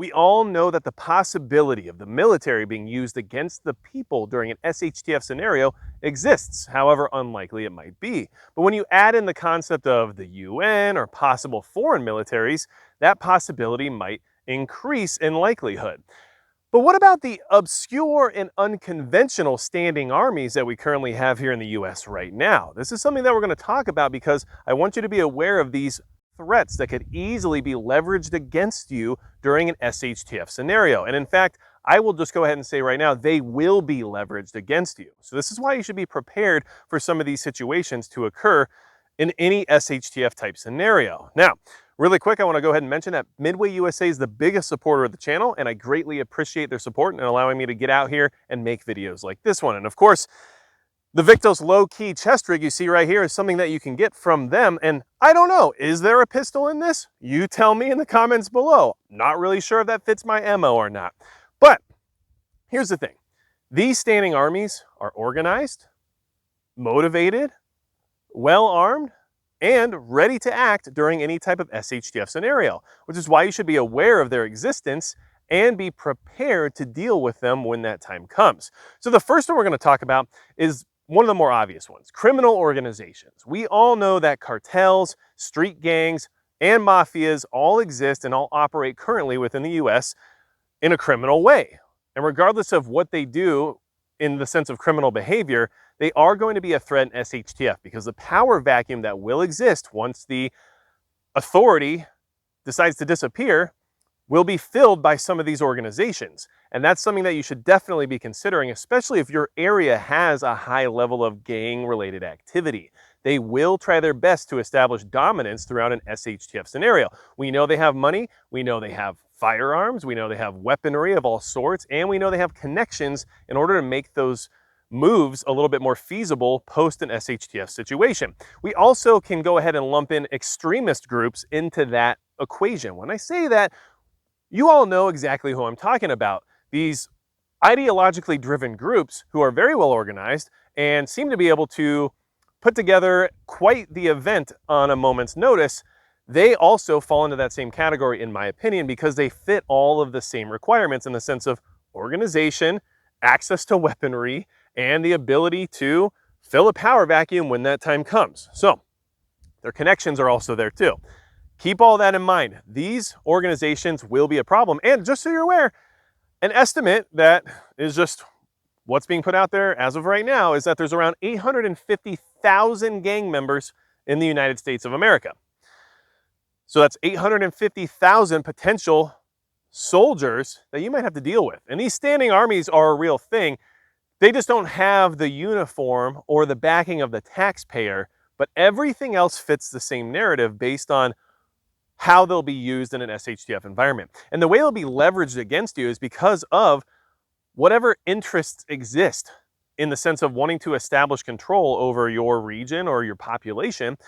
We all know that the possibility of the military being used against the people during an SHTF scenario exists, however unlikely it might be. But when you add in the concept of the UN or possible foreign militaries, that possibility might increase in likelihood. But what about the obscure and unconventional standing armies that we currently have here in the US right now? This is something that we're going to talk about because I want you to be aware of these threats that could easily be leveraged against you during an SHTF scenario. And in fact, I will just go ahead and say right now, they will be leveraged against you. So this is why you should be prepared for some of these situations to occur in any SHTF type scenario. Now, really quick, I want to go ahead and mention that Midway USA is the biggest supporter of the channel, and I greatly appreciate their support and allowing me to get out here and make videos like this one. And of course, the Victos low-key chest rig you see right here is something that you can get from them. And I don't know, is there a pistol in this? You tell me in the comments below. Not really sure if that fits my MO or not. But here's the thing. These standing armies are organized, motivated, well-armed, and ready to act during any type of SHTF scenario, which is why you should be aware of their existence and be prepared to deal with them when that time comes. So the first one we're going to talk about is one of the more obvious ones, criminal organizations. We all know that cartels, street gangs, and mafias all exist and all operate currently within the US in a criminal way. And regardless of what they do in the sense of criminal behavior, they are going to be a threat in SHTF because the power vacuum that will exist once the authority decides to disappear will be filled by some of these organizations. And that's something that you should definitely be considering, especially if your area has a high level of gang-related activity. They will try their best to establish dominance throughout an SHTF scenario. We know they have money, we know they have firearms, we know they have weaponry of all sorts, and we know they have connections in order to make those moves a little bit more feasible post an SHTF situation. We also can go ahead and lump in extremist groups into that equation. When I say that, you all know exactly who I'm talking about. These ideologically driven groups who are very well organized and seem to be able to put together quite the event on a moment's notice. They also fall into that same category, in my opinion, because they fit all of the same requirements in the sense of organization, access to weaponry, and the ability to fill a power vacuum when that time comes. So their connections are also there too. Keep all that in mind. These organizations will be a problem. And just so you're aware, an estimate that is just what's being put out there as of right now is that there's around 850,000 gang members in the United States of America. So that's 850,000 potential soldiers that you might have to deal with. And these standing armies are a real thing. They just don't have the uniform or the backing of the taxpayer, but everything else fits the same narrative based on how they'll be used in an SHTF environment. And the way they'll be leveraged against you is because of whatever interests exist in the sense of wanting to establish control over your region or your population.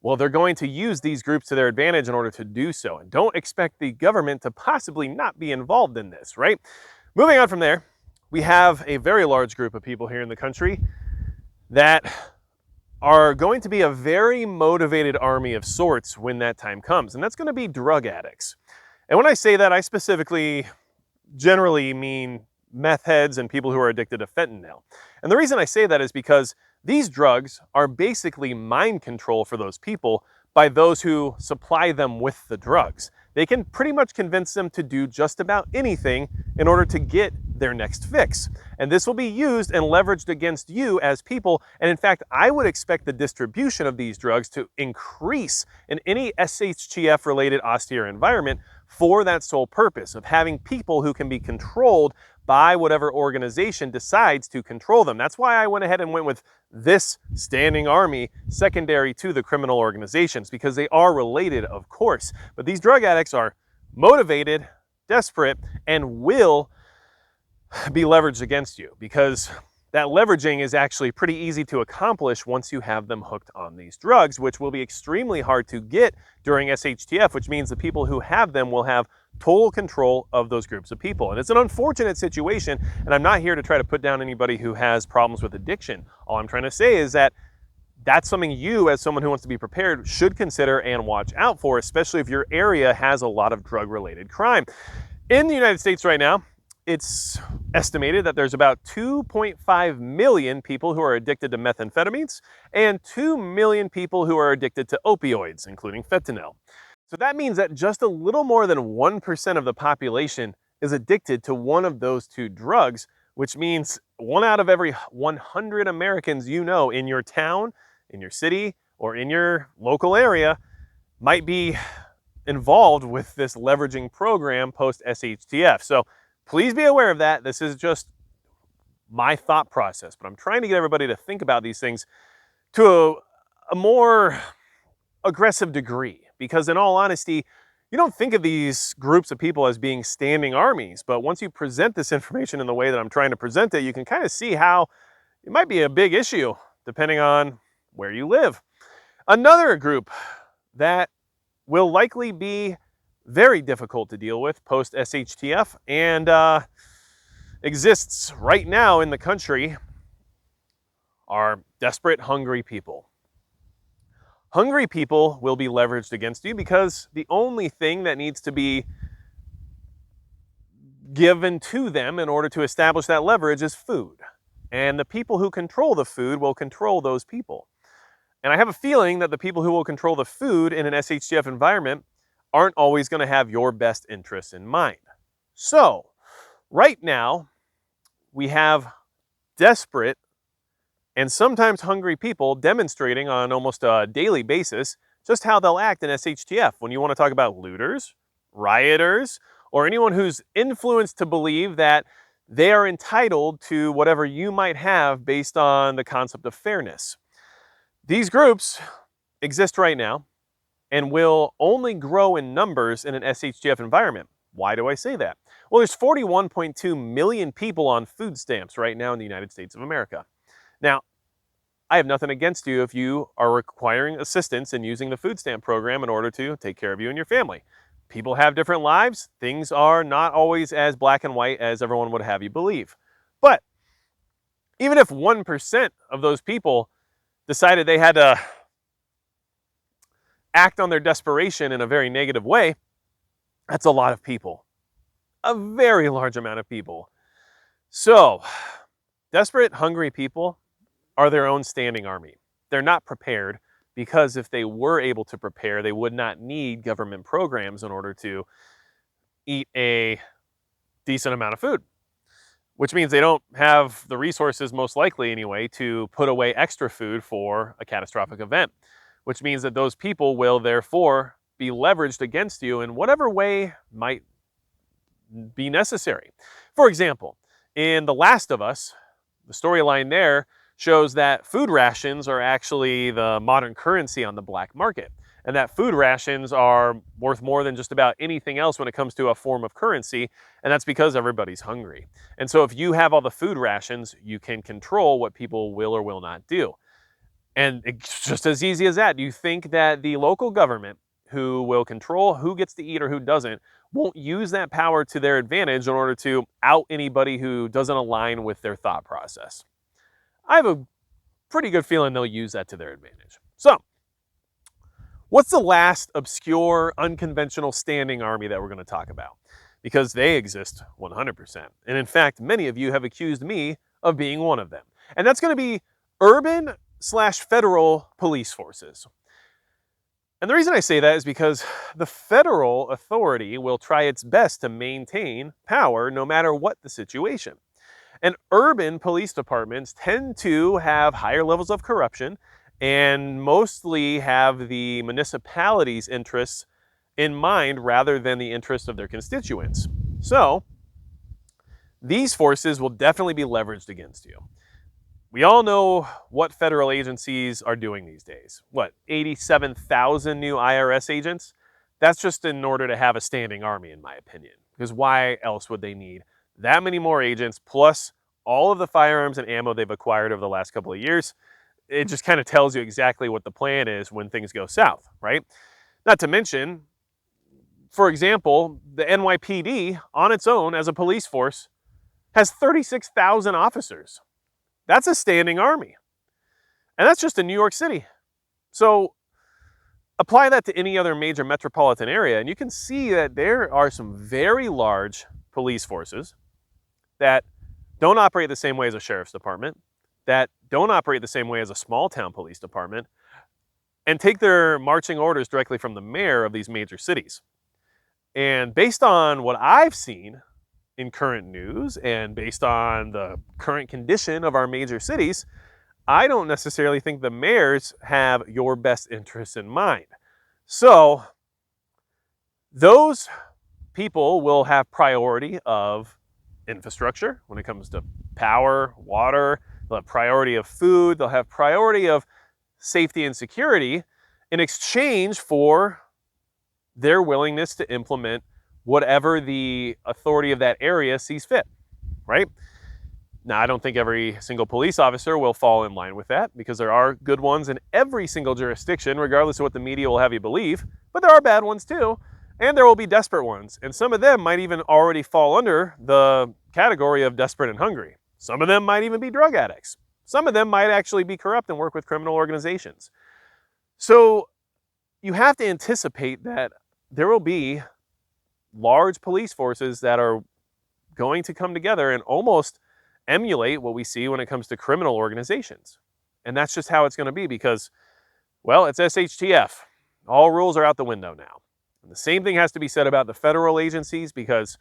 Well, they're going to use these groups to their advantage in order to do so. And don't expect the government to possibly not be involved in this, right? Moving on from there, we have a very large group of people here in the country that are going to be a very motivated army of sorts when that time comes, and that's going to be drug addicts. And when I say that, I specifically generally mean meth heads and people who are addicted to fentanyl. And the reason I say that is because these drugs are basically mind control for those people by those who supply them with the drugs. They can pretty much convince them to do just about anything in order to get their next fix. And this will be used and leveraged against you as people. And in fact, I would expect the distribution of these drugs to increase in any SHTF related austere environment for that sole purpose of having people who can be controlled by whatever organization decides to control them. That's why I went ahead and went with this standing army secondary to the criminal organizations, because they are related, of course. But these drug addicts are motivated, desperate, and will be leveraged against you, because that leveraging is actually pretty easy to accomplish once you have them hooked on these drugs, which will be extremely hard to get during SHTF, which means the people who have them will have total control of those groups of people. And it's an unfortunate situation, and I'm not here to try to put down anybody who has problems with addiction. All I'm trying to say is that that's something you, as someone who wants to be prepared, should consider and watch out for, especially if your area has a lot of drug-related crime. In the United States right now, it's estimated that there's about 2.5 million people who are addicted to methamphetamines and 2 million people who are addicted to opioids, including fentanyl. So that means that just a little more than 1% of the population is addicted to one of those two drugs, which means 1 out of every 100 Americans you know in your town, in your city, or in your local area might be involved with this leveraging program post SHTF. So please be aware of that. This is just my thought process, but I'm trying to get everybody to think about these things to a more aggressive degree, because in all honesty, you don't think of these groups of people as being standing armies, but once you present this information in the way that I'm trying to present it, you can kind of see how it might be a big issue depending on where you live. Another group that will likely be very difficult to deal with post SHTF and exists right now in the country are desperate, hungry people. Hungry people will be leveraged against you because the only thing that needs to be given to them in order to establish that leverage is food. And the people who control the food will control those people. And I have a feeling that the people who will control the food in an SHTF environment aren't always going to have your best interests in mind. So, right now, we have desperate and sometimes hungry people demonstrating on almost a daily basis just how they'll act in SHTF when you want to talk about looters, rioters, or anyone who's influenced to believe that they are entitled to whatever you might have based on the concept of fairness. These groups exist right now and will only grow in numbers in an SHTF environment. Why do I say that? Well, there's 41.2 million people on food stamps right now in the United States of America. Now, I have nothing against you if you are requiring assistance in using the food stamp program in order to take care of you and your family. People have different lives. Things are not always as black and white as everyone would have you believe. But even if 1% of those people decided they had to act on their desperation in a very negative way, that's a lot of people. A very large amount of people. So, desperate, hungry people are their own standing army. They're not prepared because if they were able to prepare, they would not need government programs in order to eat a decent amount of food, which means they don't have the resources, most likely anyway, to put away extra food for a catastrophic event, which means that those people will therefore be leveraged against you in whatever way might be necessary. For example, in The Last of Us, the storyline there shows that food rations are actually the modern currency on the black market, and that food rations are worth more than just about anything else when it comes to a form of currency, and that's because everybody's hungry. And so if you have all the food rations, you can control what people will or will not do. And it's just as easy as that. Do you think that the local government, who will control who gets to eat or who doesn't, won't use that power to their advantage in order to out anybody who doesn't align with their thought process? I have a pretty good feeling they'll use that to their advantage. So, what's the last obscure, unconventional standing army that we're going to talk about? Because they exist 100%. And in fact, many of you have accused me of being one of them. And that's going to be urban/federal police forces. And the reason I say that is because the federal authority will try its best to maintain power no matter what the situation. And urban police departments tend to have higher levels of corruption and mostly have the municipality's interests in mind rather than the interests of their constituents. So, these forces will definitely be leveraged against you. We all know what federal agencies are doing these days. What, 87,000 new IRS agents? That's just in order to have a standing army, in my opinion. Because why else would they need that many more agents, plus all of the firearms and ammo they've acquired over the last couple of years? It just kind of tells you exactly what the plan is when things go south, right? Not to mention, for example, the NYPD on its own as a police force has 36,000 officers. That's a standing army. And that's just in New York City. So Apply that to any other major metropolitan area, and you can see that there are some very large police forces that don't operate the same way as a sheriff's department, that don't operate the same way as a small town police department, and take their marching orders directly from the mayor of these major cities. And based on what I've seen in current news and based on the current condition of our major cities, I don't necessarily think the mayors have your best interests in mind. So those people will have priority of infrastructure when it comes to power, water, they'll have priority of food, they'll have priority of safety and security in exchange for their willingness to implement whatever the authority of that area sees fit, right? Now, I don't think every single police officer will fall in line with that because there are good ones in every single jurisdiction, regardless of what the media will have you believe, but there are bad ones too, and there will be desperate ones, and some of them might even already fall under the category of desperate and hungry. Some of them might even be drug addicts. Some of them might actually be corrupt and work with criminal organizations. So you have to anticipate that there will be large police forces that are going to come together and almost emulate what we see when it comes to criminal organizations. And that's just how it's going to be because, well, it's SHTF. All rules are out the window now. And the same thing has to be said about the federal agencies because,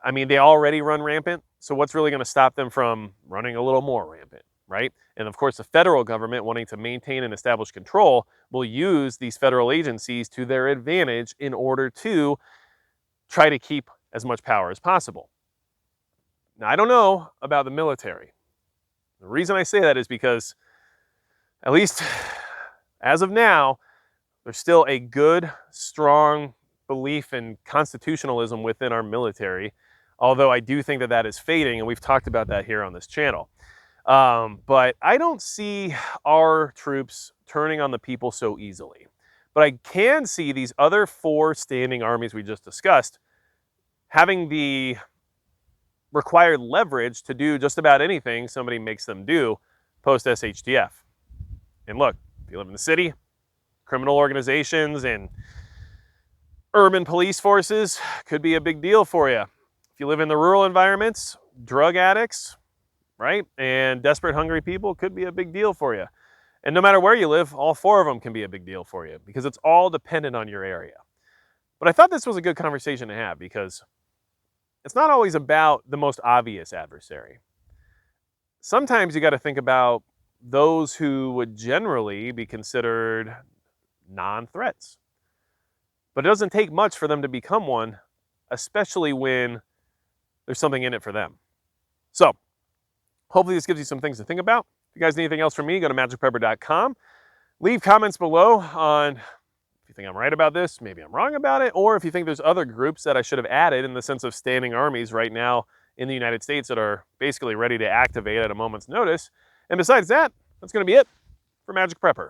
I mean, they already run rampant. So what's really going to stop them from running a little more rampant, right? And of course, the federal government wanting to maintain and establish control will use these federal agencies to their advantage in order to try to keep as much power as possible. Now, I don't know about the military. The reason I say that is because, at least as of now, there's still a good, strong belief in constitutionalism within our military, although I do think that that is fading, and we've talked about that here on this channel. But I don't see our troops turning on the people so easily. But I can see these other 4 standing armies we just discussed having the required leverage to do just about anything somebody makes them do post-SHTF. And look, if you live in the city, criminal organizations and urban police forces could be a big deal for you. If you live in the rural environments, drug addicts, right, and desperate, hungry people could be a big deal for you. And no matter where you live, all 4 of them can be a big deal for you because it's all dependent on your area. But I thought this was a good conversation to have because it's not always about the most obvious adversary. Sometimes you got to think about those who would generally be considered non-threats. But it doesn't take much for them to become one, especially when there's something in it for them. So, hopefully this gives you some things to think about. If you guys need anything else from me, go to magicprepper.com. Leave comments below on if you think I'm right about this, maybe I'm wrong about it, or if you think there's other groups that I should have added in the sense of standing armies right now in the United States that are basically ready to activate at a moment's notice. And besides that, that's going to be it for Magic Prepper.